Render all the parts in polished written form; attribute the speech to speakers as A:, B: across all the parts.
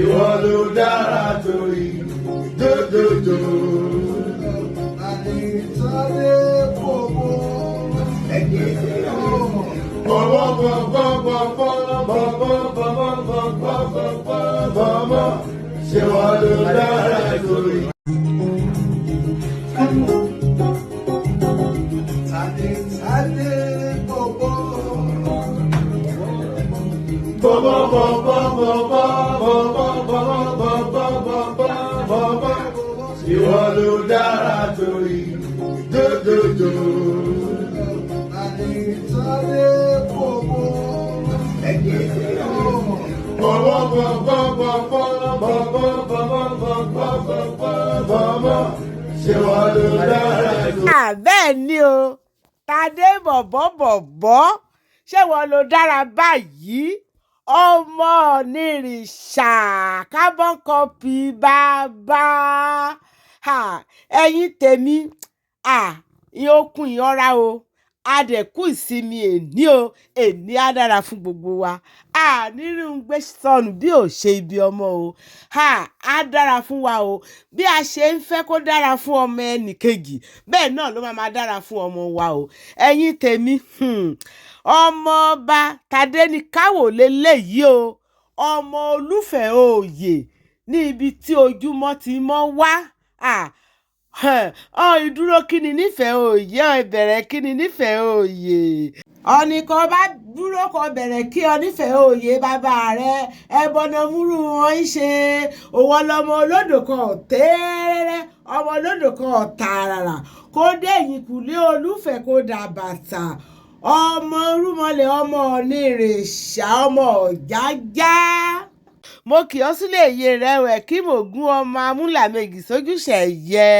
A: Ìwọ ló dára tó yìí, jójójó. Ṣé ìwọ ló dára tó yìí? Ìwọ ló dára tó yìí, jójójó.
B: Bẹ́ẹ̀ ni o, Tadé bọ̀bọ̀ ṣé wọ́n ló dára báyìí ọmọ onírìṣà carbon copy bàbá ẹ̀yin tèmi ìyókùn ìyọ́ra o adẹ̀kú ìsinmi èní o èní á dára fún gbogbo wa nínú gbé sọnù bí ò ṣe ibi ọmọ o á dára fún wa o bí a ṣe ń fẹ́ kó dára fún ọmọ ẹnìkejì bẹ́ẹ̀ náà ló máa dára fún ọmọ wa o ẹ̀yin tèmi ọmọọba Tadenikawo leléyìí o ọmọ olúfẹ̀ òye ní ibi tí ojúmọ́ ti mọ́ wá ìdúró kíni nífẹ̀ẹ́ òye ìbẹ̀rẹ̀ kíni nífẹ̀ẹ́ òye ọ̀nìkan bá dúró kan bẹ̀rẹ̀ kí ọ nífẹ̀ẹ́ òye bàbá rẹ ẹbọnà múrú wọn ń ṣe òwò lọmọ olódò kan tẹ́rẹ́rẹ́ ọmọ olódò kan tààràrà kó dé ìyìnkùlé olúfẹ̀ kó dà bàtà ọmọ rúmọlẹ̀ ọmọ onírèṣà ọmọ Ọ̀jájá mo kì ọ́ sílé iye rẹ̀ wẹ̀ kí mo gún ọmọ amúlàmẹ́gì sójúṣe yẹ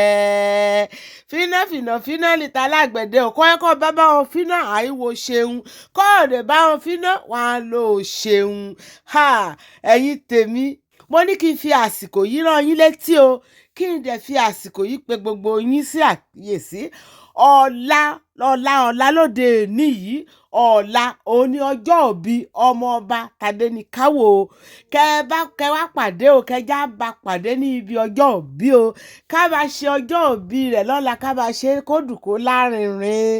B: fínà níta alágbẹ̀dẹ òkọ́ ẹ̀kọ́ bá wọn fínà àìwo ṣeun kọ́ọ̀dẹ̀ bá wọn fínà wọn á lò ṣeun ẹ̀yin tèmi mo ní kí n fi àsìkò yìí rán yín létí o kí n dẹ̀ fi àsìkò yìí pe gbogbo yín sí àkíyèsí ọ̀la lóde òní yìí ọ̀la òun ni ọjọ́ òbí ọmọọba Tadenikawo kẹ wá pàdé o kẹjá bá pàdé ní ibi ọjọ́ òbí o ká bá ṣe ọjọ́ òbí rẹ̀ lọ́la ká bá ṣe kó dùn kó lárinrin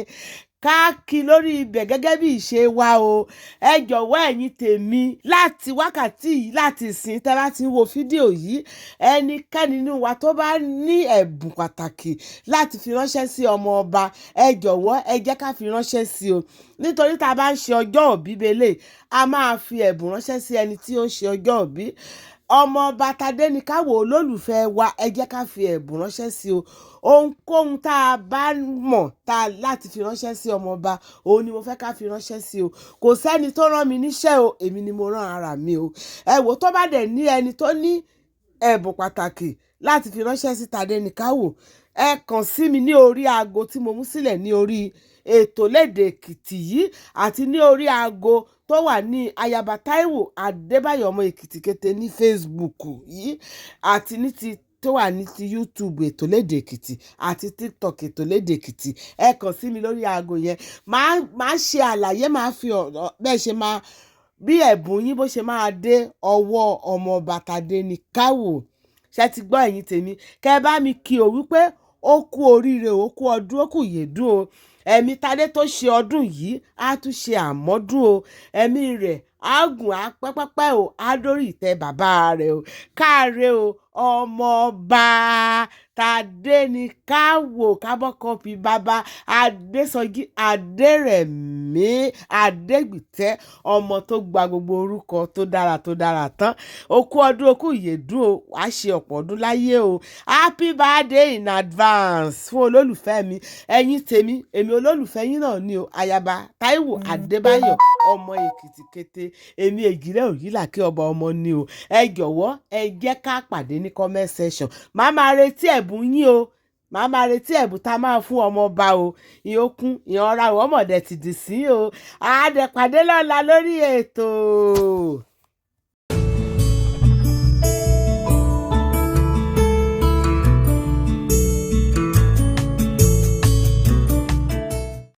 B: káàkiri lórí ibẹ̀ gẹ́gẹ́ bí ìṣe wa o ẹ jọ̀wọ́ ẹ̀yin tèmi láti wákàtí yìí láti sìn tẹ́ bá ti ń wo fídíò yìí ẹnikẹ́ni nínú wa tó bá ní ẹ̀bùn pàtàkì láti fi ránṣẹ́ sí ọmọ ọba ẹ jọ̀wọ́ ẹ jẹ́ ká fi ránṣẹ́ sí o nítorí tá a bá ń ṣe ọjọ́ òbí belé a máa fi ẹ̀bùn ránṣẹ́ sí ẹni tí ó ń ṣe ọjọ́ òbí ọmọọba Tadenikawo olólùfẹ́ wa ẹ jẹ́ ká fi ẹ̀bùn ránṣẹ́ sí o ohunkóhun tá a bá mọ̀ láti fi ránṣẹ́ sí ọmọọba òun ni mo fẹ́ ká fi ránṣẹ́ sí o kò sẹ́ni tó rán mi níṣẹ́ o èmi ni mo rán ara mi o ẹ wò tó bá dẹ̀ ní ẹni tó ní ẹ̀bùn pàtàkì láti fi ránṣẹ́ sí Tadenikawo ẹ kàn sí mi ní orí aago tí mo mú sílẹ̀ ní orí ètò lédè Èkìtì yìí àti ní orí aago tó wà ní Ayaba Táíwò Adébáyọ̀ ọmọ Èkìtì kété ní Facebook yìí àti ní ti tó wà ní ti YouTube ètò lédè Èkìtì àti TikTok ètò lédè Èkìtì ẹ kàn sí mi lórí aago yẹn máa ṣe àlàyé máa fi ọ̀rọ̀ bẹ́ẹ̀ ṣe máa bí ẹ̀bùn yín bó ṣe máa dé ọwọ́ ọmọọba Tadenikawo ṣe ti gbọ́ ẹ̀yin tèmi kẹ́ bá mi kí o wípé ó kú oríire ó kú ọdún ó kú yèdún o ẹ̀mí Tadé tó ṣe ọdún yìí á tún ṣe àmọ́dún o ẹ̀mí rẹ̀ á gùn á pẹ́pẹ́pẹ́ o á dórí ìtẹ́ bàbá rẹ̀ o káre o ọmọọba Tadenikawo carbon copy bàbá Adésọjí Adérẹ̀mí Adégbìtẹ́ ọmọ tó gba gbogbo orúkọ tó dára tán okú ọdún okú ìyèdún o wàá ṣe ọ̀pọ̀ ọdún láyé o happy birthday in advance fún olólùfẹ́ mi ẹ̀yin tèmi èmi olólùfẹ́ yín náà ni o Ayaba Táíwò Adébáyọ̀ ọmọ Èkìtì kété èmi Èjìrẹ́ Òyìnlá kí ọba ọmọ ni o ẹ jọ̀wọ́ ẹ jẹ́ ká pàdé ní comment section máa máa retí ẹ̀bùn yín o màá máa retí ẹ̀bùn tá a máa fún ọmọọba o ìyókùn ìyànra ọmọdé ti dì sí o àádẹ́pàdé lọ́la lórí ètò.